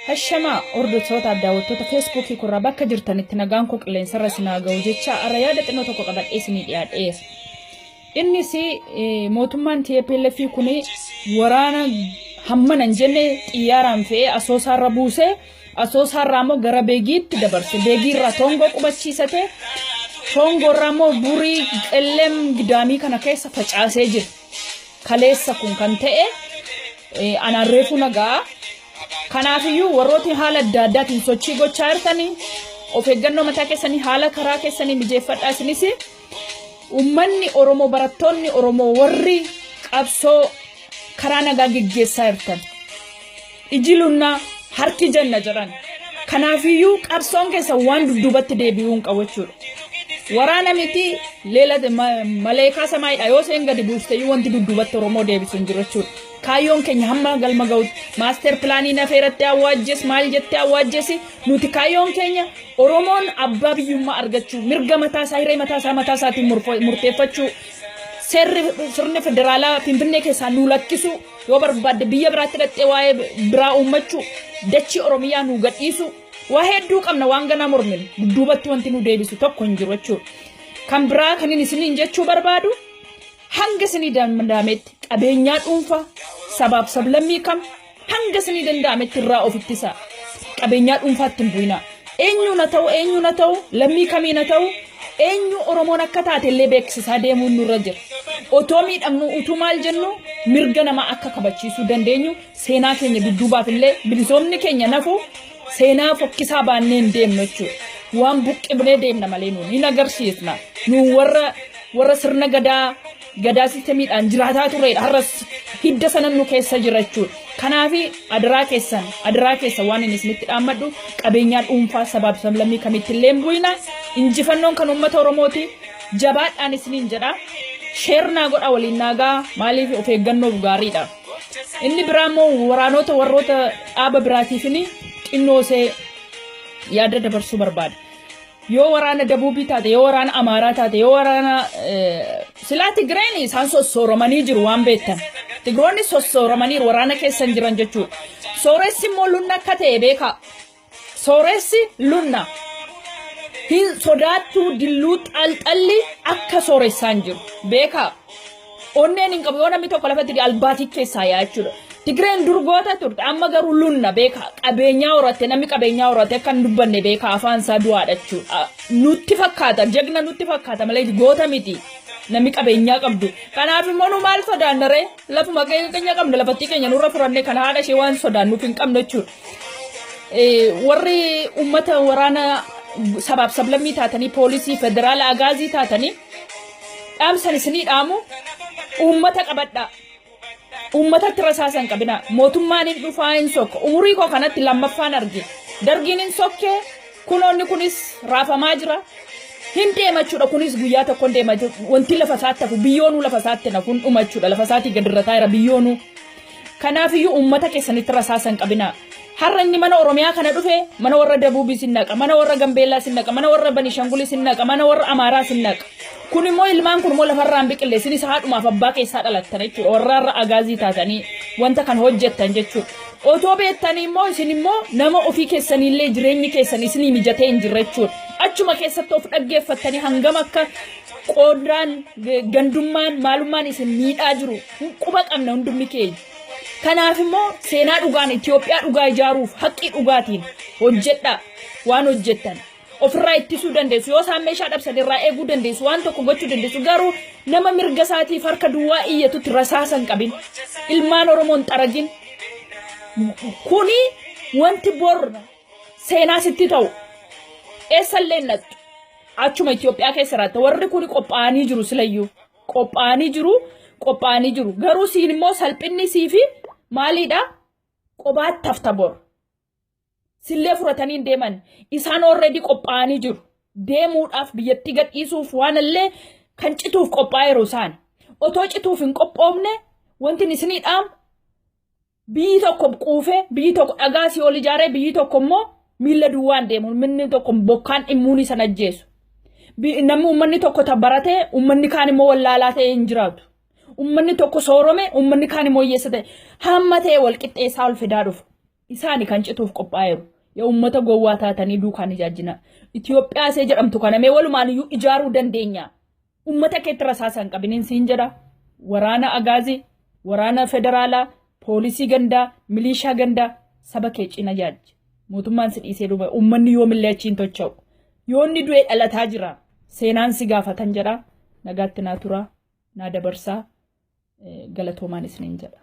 Hashama ordottoota adda wattoota Facebookii kurraa bakka jirtanitti nagaan koo qilleensarra sinaa ga'u jecha arrayaa dhixinoo tokko qabadhee isinii dhiyaadheera. Innis mootummaan TPLF kuni waraana hammanan jenne xiyyaaraan fe'ee asoosaarra buusee asoosaarraa immoo gara beegiitti dabarse. Beegiirraa toongoo qubachiisate toongoorraa immoo burii qellem gidaamii kana keessa facaasee jira. Kaleessa kun kan ta'e anaan reefu nagaa. Kanaafiyyuu warrooti haala adda addaatiin sochii gochaa jirtanii of eeggannoo mataa keessanii haala karaa keessanii mijeeffadhaa isinis ummanni Oromoo barattoonni Oromoo warri qabsoo karaa nagaa geggeessaa jirtan ijilunnaa harki janna jiran kanaafiyyuu qabsoon keessa waan dudduubatti deebi'uun qabachuudha. Waraana miti leela maleekaa samaayidha yoo seen gadi buusteyyuu wanti dudduubatti Oromoo deebisu hin jiru jechuudha. Kaayyoon keenya hamma galma ga'u master plaanii nafeeratti awwaajjes maal jettee awwaajjesi nuti kaayyoon keenya Oromoon abbaa biyyummaa argachuu mirga mataasaa hiree mataasaatiin murteeffachuu sirni federaalaa Finfinnee keessaa nu lakkisu yoo barbaadde biyya biraatti dhaqxee waa'ee biraa uummachuu dachii Oromiyaa nu gadhiisu waa hedduu qabna waan ganaa mormine dudduubatti wanti nu deebisu tokko hin jiru jechuudha. Kan biraa kan isiniin jechuu barbaadu hanga isinii danda'ametti qabeenyaa dhuunfaa sabaaf sablammii kam hanga isinii danda'ametti irraa of ittisa. Qabeenyaa dhuunfaatti hin bu'ina. Eenyu na ta'u lammii kamii na ta'u eenyu Oromoon akka taate illee beeksisaa deemuun nurra jira. Otoo miidhamnu utuu maal jennu mirga namaa akka kabachiisuu dandeenyu seenaa keenya dudduubaaf illee bilisoomni keenya nafu seenaa fokkisaa baannee hin deemnu jechuudha. Waan buqqibnee deemna malee nuun hin agarsiisna. Nu warra sirna gadaa sistemiidhaan jiraataa turedha. Har'as hidda sanan nu keessa jira jechuudha. Kanaafi adiraa keessan waan inni isinitti dhaammadhu qabeenyaa dhuunfaa sabaaf sablammii kamitti illee hin bu'ina. Injifannoon kan uummata Oromooti jabaadhaan isiniin jedha. Sheernaa godha waliin naagaa maaliif of eeggannoof gaariidha. Inni biraa immoo waraanota warroota dhaaba biraatiifini xinnoosee yaada dabarsuu barbaada. Yoo waraana Dabuubii taate, yoo waraana Amaaraa taate, yoo waraana silaa Tigreen isaan sossooromanii jiru waan beektan. Tigroonni sossooramanii waraana keessan jiran jechuudha. Sooressi immoo lunna akka ta'e beeka. Sooressi lunna. Hin sodaattuu dilluu xalxalli akka sooressaan jiru. Beeka. Onneen hin qabu yoo namni tokko lafatti albaatii keessaa yaa jechuudha. Tigreen durgoota turte amma garuu lunna beeka qabeenyaa horatte namni qabeenyaa horatte kan dubbanne beeka afaan isaa du'aadha jechuudha. Nutti fakkaata jagna nutti fakkaata malee goota miti namni qabeenyaa qabdu. Kanaaf immoo nu maal sodaannare lafuma keenya qabna lafatti keenya nurra furanne kan haadha ishee waan sodaannuuf hin qabne jechuudha. Warri uummata waraana sabaaf sablammii taatanii poolisii federaala agaazii taatanii dhaamsan isinii dhaamu uummata qabadhaa. Uummatatti rasaasan qabina mootummaan hin dhufaa hin sokko umurii koo kanatti lammaffaan arge dargiin hin sokkee kunoonni kunis raafamaa jira hin deemachuudha kunis guyyaa tokko hin deema wanti lafa isaatti hafu biyyoonuu lafa isaatti nafuun dhumachuudha lafa isaatii gadirrataa jira biyyoonuu. Kanaafiyyuu uummata keessanitti rasaasan qabina. Har'a inni mana Oromiyaa kana dhufe mana warra Dabuubii sin naqa mana warra Gambeellaa sin naqa mana warra Banishangulii sin naqa mana warra Amaaraa sin naqa. Kun immoo ilmaan kun immoo lafarraan biqillee isinis haadhumaaf abbaa keessaa dhalattan jechuudha. Warra agaazii taatanii wanta kan hojjettan jechuudha. Otoo beektanii immoo isin immoo nama ofii keessaniillee jireenyi keessan isinii mijatee hin jirre jechuudha. Achuma keessatti of dhaggeeffattanii hangam akka qoodaan gandummaan maalummaan isin miidhaa jiru quba qabna hundumni keenya. Kanaaf immoo seenaa dhugaan Itoophiyaa dhugaa ijaaruuf haqqii dhugaatiin hojjedha waan hojjettan. Ofirraa ittisuu dandeessu yoo isaan meeshaa dhabsan irraa eeguu dandeessu waan tokko gochuu dandeessu garuu nama mirga isaatiif harka duwwaa iyyatutti rasaasan qabin ilmaan Oromoon xaragin kuni wanti bor seenaa sitti ta'u eessallee nattu achuma Itoophiyaa keessa jiraata warri kuni qophaa'anii jiru silayyuu qophaa'anii jiru garuu siin immoo salphinni siifi maaliidha qobaatti hafta bor. Sillee furatanii deeman isaan already qophaa'anii jiru deemuudhaaf biyyatti gadhiisuuf waan illee kan cituuf qophaa'eeru isaan otoo cituuf hin qophoofne wanti isinii dhaam biyyi tokko quufee biyyi tokko dhagaa si ol ijaaree biyyi tokko immoo miila duwwaan deemu minni tokko bokkaan immuunii sana ajjeesu namni uummanni tokko tabbaratee uummanni kaan immoo wallaalaa ta'ee hin jiraatu uummanni tokko soorome uummanni kaan immoo hiyyeessa ta'e hamma ta'e wal qixxeessaa ol fidaa dhufu. isaani kan cituuf qophaa'eeru yaa ummata gowwaa taatanii duukaan ijaajjina Itoophiyaa see jedhamtu kana mee walumaan iyyuu ijaaruu dandeenya ummata keetti rasaasan qabiniin siin jedha waraana agaazii waraana federaalaa poolisii gandaa milishaa gandaa saba kee cina jaajji mootummaan si dhiisee duuba ummanni yoomillee achiin tocha'u yoonni du'ee dhalataa jira seenaan si gaafatan jedha nagaatti naa turaa naa dabarsaa galatoomaan isiniin jedha